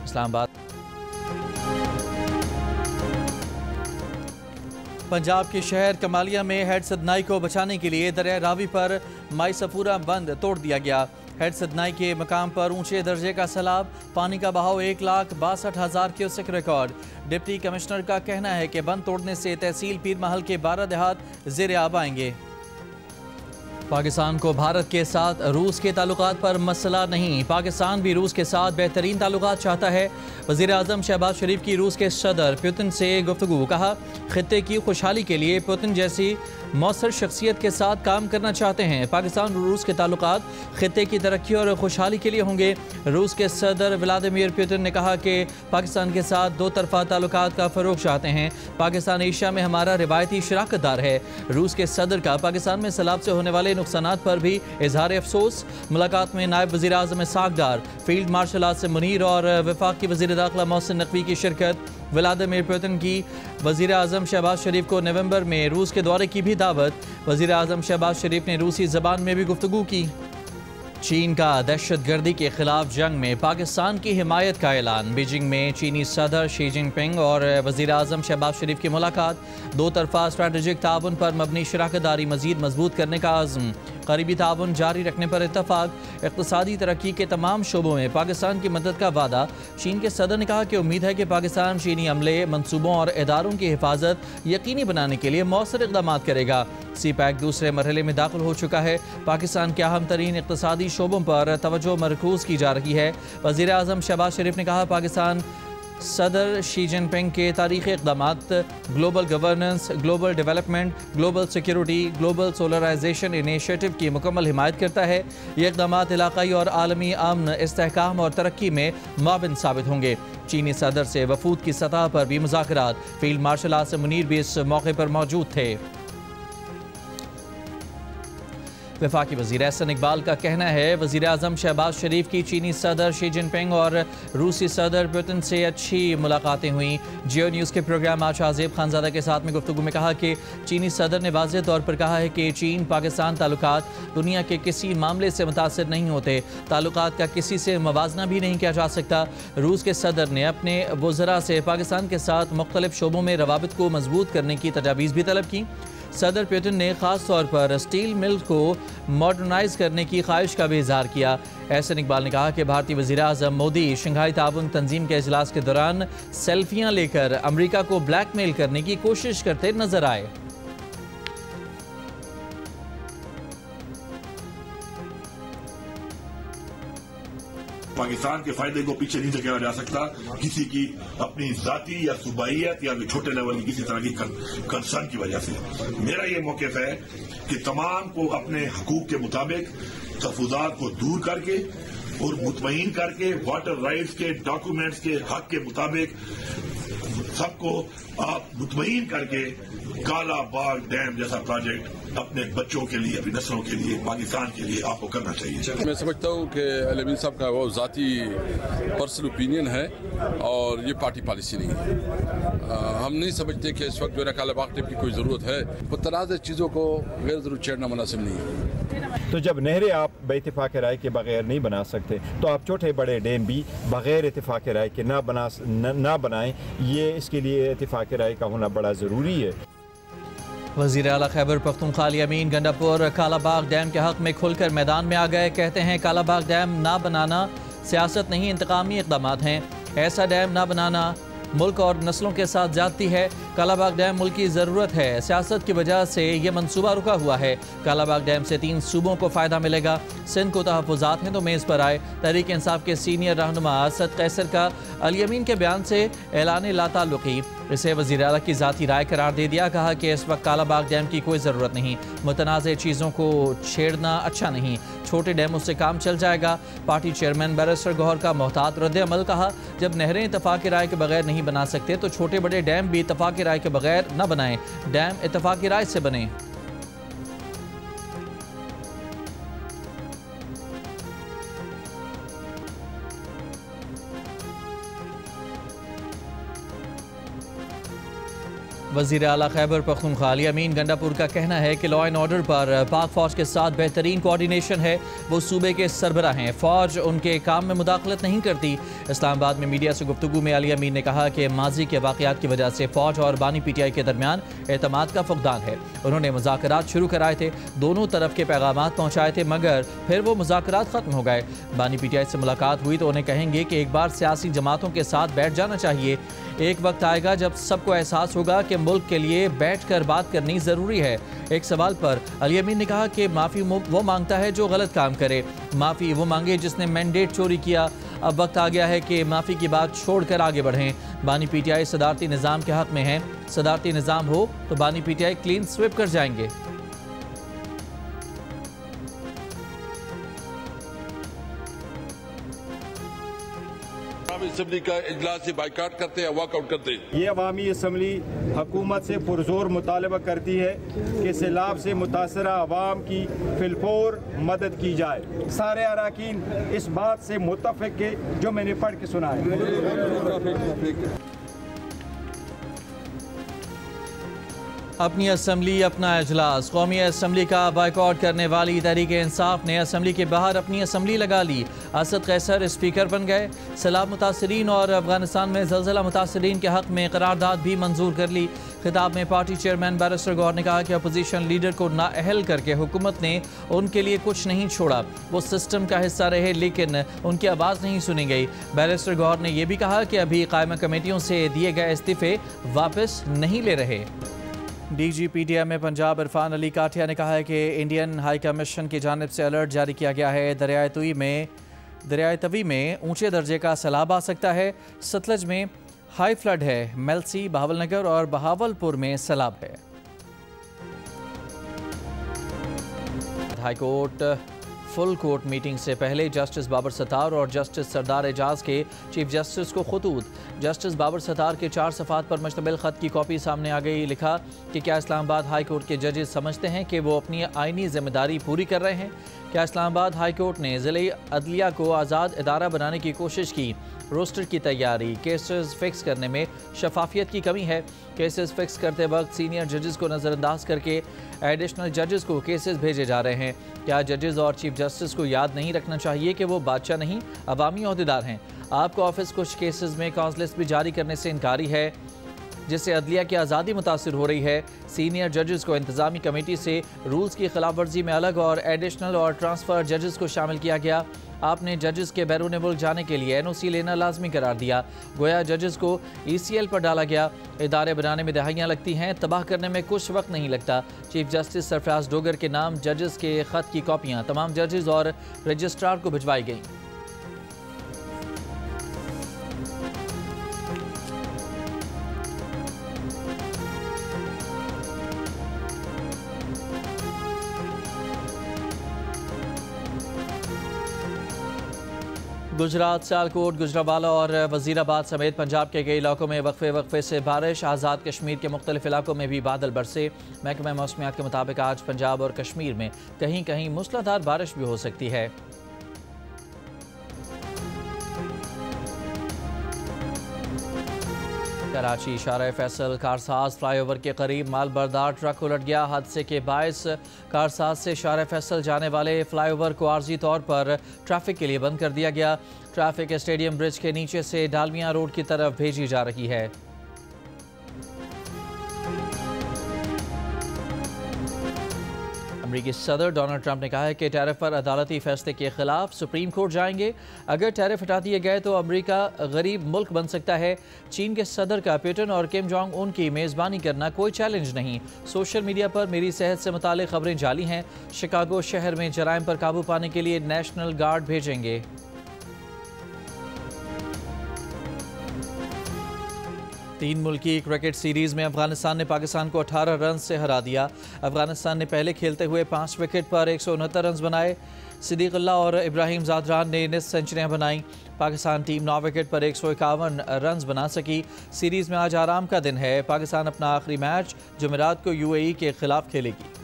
इस्लामाबाद। पंजाब के शहर कमालिया में हेड सदनाई को बचाने के लिए दरिया रावी पर माई सफूरा बंद तोड़ दिया गया। हेड सदनाई के मकाम पर ऊंचे दर्जे का सैलाब, पानी का बहाव 1,62,000 क्यूसेक रिकॉर्ड। डिप्टी कमिश्नर का कहना है कि बंद तोड़ने से तहसील पीर महल के 12 देहात ज़ेर आब आएंगे। पाकिस्तान को भारत के साथ रूस के ताल्लुकात पर मसला नहीं, पाकिस्तान भी रूस के साथ बेहतरीन ताल्लुकात चाहता है। वज़ीर आज़म शहबाज शरीफ की रूस के सदर पुतिन से गुफ्तगू, कहा खित्ते की खुशहाली के लिए पुतिन जैसी मौसर शख्सियत के साथ काम करना चाहते हैं। पाकिस्तान और रूस के ताल्लुकात खित्ते की तरक्की और खुशहाली के लिए होंगे। रूस के सदर व्लादिमीर पुतिन ने कहा कि पाकिस्तान के साथ दो तरफा ताल्लुकात का फ़रोग चाहते हैं। पाकिस्तान एशिया में हमारा रिवायती शराकतदार है। रूस के सदर का पाकिस्तान में सैलाब से होने वाले नुकसानात पर भी इजहार अफसोस। मुलाकात में नायब वज़ीर आज़म इसहाक डार, फील्ड मार्शल आसिम मुनीर और वफाकी वज़ीर दाखिला मोहसिन नकवी की शिरकत। व्लादिमीर पुतिन की वज़ीर आज़म शहबाज शरीफ को नवंबर में रूस के दौरे की भी दावत। वज़ीर आज़म शहबाज शरीफ ने रूसी ज़बान में भी गुफ्तगू की। चीन का दहशतगर्दी के खिलाफ जंग में पाकिस्तान की हिमायत का ऐलान। बीजिंग में चीनी सदर शी जिनपिंग और वज़ीर आज़म शहबाज शरीफ की मुलाकात। दो तरफा स्ट्रैटेजिक ताउन पर मबनी शराकतदारी मज़ीद मजबूत करने का आज़म। करीबी ताउन जारी रखने पर इत्तफाक। इक़्तिसादी तरक्की के तमाम शोबों में पाकिस्तान की मदद का वादा। चीन के सदर ने कहा कि उम्मीद है कि पाकिस्तान चीनी अमले, मनसूबों और इदारों की हिफाजत यकीनी बनाने के लिए मौसर इक़दाम करेगा। सी पैक दूसरे मरहले में दाखिल हो चुका है। पाकिस्तान के अहम तरीन इक़्तिसादी शोबों पर तवज्जो मरकूज़ की जा रही है। वज़ीर आज़म शहबाज शरीफ ने कहा पाकिस्तान सदर शी जिनपिंग के तारीख़ी इक़दामात, global governance, global development, global security, global सोलराइजेशन इनिशिएटिव की मुकम्मल हिमायत करता है। ये इक़दामात इलाक़ाई और आलमी अमन, इस्तेहकाम और तरक्की में मुआविन साबित होंगे। चीनी सदर से वफूद की सतह पर भी मुज़ाकरात। फील्ड मार्शल आसिम मुनीर भी इस मौके पर मौजूद थे। वफाकी वज़ीर एहसन इकबाल का कहना है वज़ीर आज़म शहबाज शरीफ की चीनी सदर शी जिनपिंग और रूसी सदर पुतिन से अच्छी मुलाकातें हुई। जियो न्यूज़ के प्रोग्राम आज आज़ेब खानज़ादा के साथ में गुफ्तगू में कहा कि चीनी सदर ने वाज़ेह तौर पर कहा है कि चीन पाकिस्तान ताल्लुकात दुनिया के किसी मामले से मुतासिर नहीं होते। ताल्लुकात का किसी से मवाजना भी नहीं किया जा सकता। रूस के सदर ने अपने वज़रा से पाकिस्तान के साथ मुख्तलिफ शोबों में रवाबित को मजबूत करने की तजावीज़ भी तलब की। सदर पुतिन ने ख़ास तौर पर स्टील मिल को मॉडर्नाइज करने की ख्वाहिश का भी इजहार किया। एहसन इकबाल ने कहा कि भारतीय वज़ीर आज़म मोदी शंघाई ताउन तंजीम के इजलास के दौरान सेल्फियाँ लेकर अमरीका को ब्लैकमेल करने की कोशिश करते नजर आए। पाकिस्तान के फायदे को पीछे नहीं धकेला जा सकता। किसी की अपनी जाती या सूबाइयत या छोटे लेवल की किसी तरह की कंसर्न की वजह से मेरा ये मौक़िफ़ है कि तमाम को अपने हकूक के मुताबिक तहफ़्फ़ुज़ात को दूर करके और मुतमईन करके वाटर राइट्स के डॉक्यूमेंट्स के हक के मुताबिक सबको आप मुतमईन करके काला बाग डैम जैसा प्रोजेक्ट अपने बच्चों के लिए, अपनी नस्लों के लिए, पाकिस्तान के लिए आपको करना चाहिए। मैं समझता हूँ कि अल-अमीन साहब का वो ज़ाती पर्सनल ओपिनियन है और ये पार्टी पॉलिसी नहीं है। हम नहीं समझते कि इस वक्त जो है काला बाग डैम की कोई ज़रूरत है। मुतनाज़ चीज़ों को गैर ज़रूर छेड़ना मुनासिब नहीं है। तो जब नहरें आप बेइत्तेफाक राय के बगैर नहीं बना सकते तो आप छोटे बड़े डैम भी बगैर इत्तेफाक राय के ना बनाएं। ये इसके लिए इत्तेफाक राय का होना बड़ा ज़रूरी है। वज़ीर आला खैबर पख्तूनख्वा अली अमीन गंडापुर कालाबाग डैम के हक़ में खुलकर मैदान में आ गए। कहते हैं कालाबाग डैम ना बनाना सियासत नहीं, इंतकामी इक़दामात हैं। ऐसा डैम ना बनाना मुल्क और नस्लों के साथ ज़्यादती है। कालाबाग डैम मुल्क की ज़रूरत है, सियासत की वजह से ये मनसूबा रुका हुआ है। कालाबाग डैम से 3 सूबों को फ़ायदा मिलेगा। सिंध को तहफ़्फ़ुज़ात हैं तो मेज़ पर आए। तहरीक इंसाफ के सीनियर रहनुमा असद कैसर का अली अमीन के बयान से ऐलान लाताल्लुक़ी, इसे वज़ीर आला की ज़ाती राय करार दे दिया। कहा कि इस वक्त कालाबाग डैम की कोई ज़रूरत नहीं, मुतनाज़ चीज़ों को छेड़ना अच्छा नहीं, छोटे डैमों से काम चल जाएगा। पार्टी चेयरमैन बैरिस्टर गौहर का मोहतात रद्द-ए-अमल। कहा जब नहरें इत्तफ़ाक़ राय के बगैर नहीं बना सकते तो छोटे बड़े डैम भी इत्तफ़ाक़ राय के बगैर न बनाएं, डैम इत्तफ़ाक़ राय से बने। वज़ीर आला खैबर पख्तूनख्वा अली अमीन गंडापुर का कहना है कि लॉ एंड ऑर्डर पर पाक फौज के साथ बेहतरीन कोऑर्डिनेशन है। वो सूबे के सरबराह हैं, फौज उनके काम में मुदाखलत नहीं करती। इस्लामाबाद में मीडिया से गुफ्तगू में अली अमीन ने कहा कि माजी के वाक़यात की वजह से फौज और बानी पीटीआई के दरमियान एतमाद का फुकदान है। उन्होंने मुज़ाकरात शुरू कराए थे, दोनों तरफ के पैगामात पहुँचाए थे, मगर फिर वो मुज़ाकरात ख़त्म हो गए। बानी पीटीआई से मुलाकात हुई तो उन्हें कहेंगे कि एक बार सियासी जमातों के साथ बैठ जाना चाहिए। एक वक्त आएगा जब सबको एहसास होगा कि मुल्क के लिए बैठकर बात करनी ज़रूरी है। एक सवाल पर अली अमीन ने कहा कि माफ़ी वो मांगता है जो गलत काम करे, माफ़ी वो मांगे जिसने मैंडेट चोरी किया। अब वक्त आ गया है कि माफ़ी की बात छोड़कर आगे बढ़ें। बानी पीटीआई सदारती निज़ाम के हक़ में है, सदारती निज़ाम हो तो बानी पीटीआई क्लीन स्विप कर जाएंगे। असम्बली का इजलास से बाइकाट करते हैं, वॉकआउट करते हैं। ये अवामी असम्बली हुकूमत से पुरजोर मुतालबा करती है कि सैलाब से मुतासरा अवाम की फिलफौर मदद की जाए। सारे अराकीन इस बात से मुत्तफिक है जो मैंने पढ़ के सुना है। अपनी असम्बली अपना इजलास, कौमी असम्बली का बाइकआउट करने वाली तहरीक-ए-इंसाफ ने असम्बली के बाहर अपनी असम्बली लगा ली। असद कैसर स्पीकर बन गए। सैलाब मुतासरीन और अफगानिस्तान में ज़लज़ला मुतासरीन के हक़ में करारदाद भी मंजूर कर ली। खिताब में पार्टी चेयरमैन बैरिस्टर गौहर ने कहा कि अपोजिशन लीडर को नाअहल करके हुकूमत ने उनके लिए कुछ नहीं छोड़ा। वो सिस्टम का हिस्सा रहे लेकिन उनकी आवाज़ नहीं सुनी गई। बैरिस्टर गौहर ने यह भी कहा कि अभी कायमा कमेटियों से दिए गए इस्तीफ़े वापस नहीं ले रहे। DGPDM में पंजाब इरफान अली काठिया ने कहा है कि इंडियन हाई कमीशन की जानिब से अलर्ट जारी किया गया है। दरियाए तवी में ऊंचे दर्जे का सैलाब आ सकता है। सतलज में हाई फ्लड है। मेलसी, बहावलनगर और बहावलपुर में सैलाब है। High court full court meeting से पहले जस्टिस बाबर सत्तार और जस्टिस सरदार एजाज के चीफ जस्टिस को खतूत। जस्टिस बाबर सत्तार के 4 सफ़ात पर मुश्तमिल ख़त की कॉपी सामने आ गई। लिखा कि क्या इस्लामाबाद हाई कोर्ट के जजेस समझते हैं कि वो अपनी आइनी जिम्मेदारी पूरी कर रहे हैं? क्या इस्लामाबाद हाई कोर्ट ने ज़िले अदलिया को आज़ाद इदारा बनाने की कोशिश की? रोस्टर की तैयारी, केसेस फिक्स करने में शफाफियत की कमी है। केसेस फिक्स करते वक्त सीनियर जजेस को नज़रअंदाज करके एडिशनल जजेस को केसेस भेजे जा रहे हैं। क्या जजेस और चीफ जस्टिस को याद नहीं रखना चाहिए कि वो बादशाह नहीं, अवामी ओहदेदार हैं? आपका ऑफिस कुछ केसेस में कॉज लिस्ट भी जारी करने से इनकारी है, जिससे अदलिया की आज़ादी मुतासिर हो रही है। सीनियर जजेस को इंतज़ामी कमेटी से रूल्स की खिलाफ वर्जी में अलग और एडिशनल और ट्रांसफ़र जजेस को शामिल किया गया। आपने जजेस के बैरून मुल्क जाने के लिए NOC लेना लाजमी करार दिया। गोया जजेस को ECL पर डाला गया। इदारे बनाने में दहाइयाँ लगती हैं, तबाह करने में कुछ वक्त नहीं लगता। चीफ जस्टिस सरफराज डोगर के नाम जजेस के ख़त की कॉपियाँ तमाम जजेस और रजिस्ट्रार को भिजवाई गईं। गुजरात, सियालकोट, गुजरावाला और वजीराबाद समेत पंजाब के कई इलाकों में वक्फे से बारिश। आज़ाद कश्मीर के मुख्तलिफ इलाकों में भी बादल बरसे। महकमा मौसमियात के मुताबिक आज पंजाब और कश्मीर में कहीं कहीं मूसलाधार बारिश भी हो सकती है। कराची शारा फैसल कारसाज फ्लाईओवर के करीब मालबरदार ट्रक उलट गया। हादसे के बायस कारसाज से शारा फैसल जाने वाले फ्लाईओवर को आर्जी तौर पर ट्रैफिक के लिए बंद कर दिया गया। ट्रैफिक स्टेडियम ब्रिज के नीचे से डालमिया रोड की तरफ भेजी जा रही है। अमेरिकी सदर डोनाल्ड ट्रंप ने कहा है कि टैरिफ पर अदालती फैसले के खिलाफ सुप्रीम कोर्ट जाएंगे। अगर टैरिफ हटा दिए गए तो अमेरिका गरीब मुल्क बन सकता है। चीन के सदर का पुतिन और किम जोंग उन की मेज़बानी करना कोई चैलेंज नहीं। सोशल मीडिया पर मेरी सेहत से मुतालिक खबरें जाली हैं। शिकागो शहर में जराइम पर काबू पाने के लिए नेशनल गार्ड भेजेंगे। तीन मुल्की क्रिकेट सीरीज़ में अफगानिस्तान ने पाकिस्तान को 18 रन से हरा दिया। अफगानिस्तान ने पहले खेलते हुए 5 विकेट पर 169 रन बनाए। सिद्दीकुल्लाह और इब्राहिम ज़ादरान ने 19 सेंचुरियाँ बनाई। पाकिस्तान टीम 9 विकेट पर 151 रन बना सकी। सीरीज़ में आज आराम का दिन है। पाकिस्तान अपना आखिरी मैच जुमेरात को UAE के खिलाफ खेलेगी।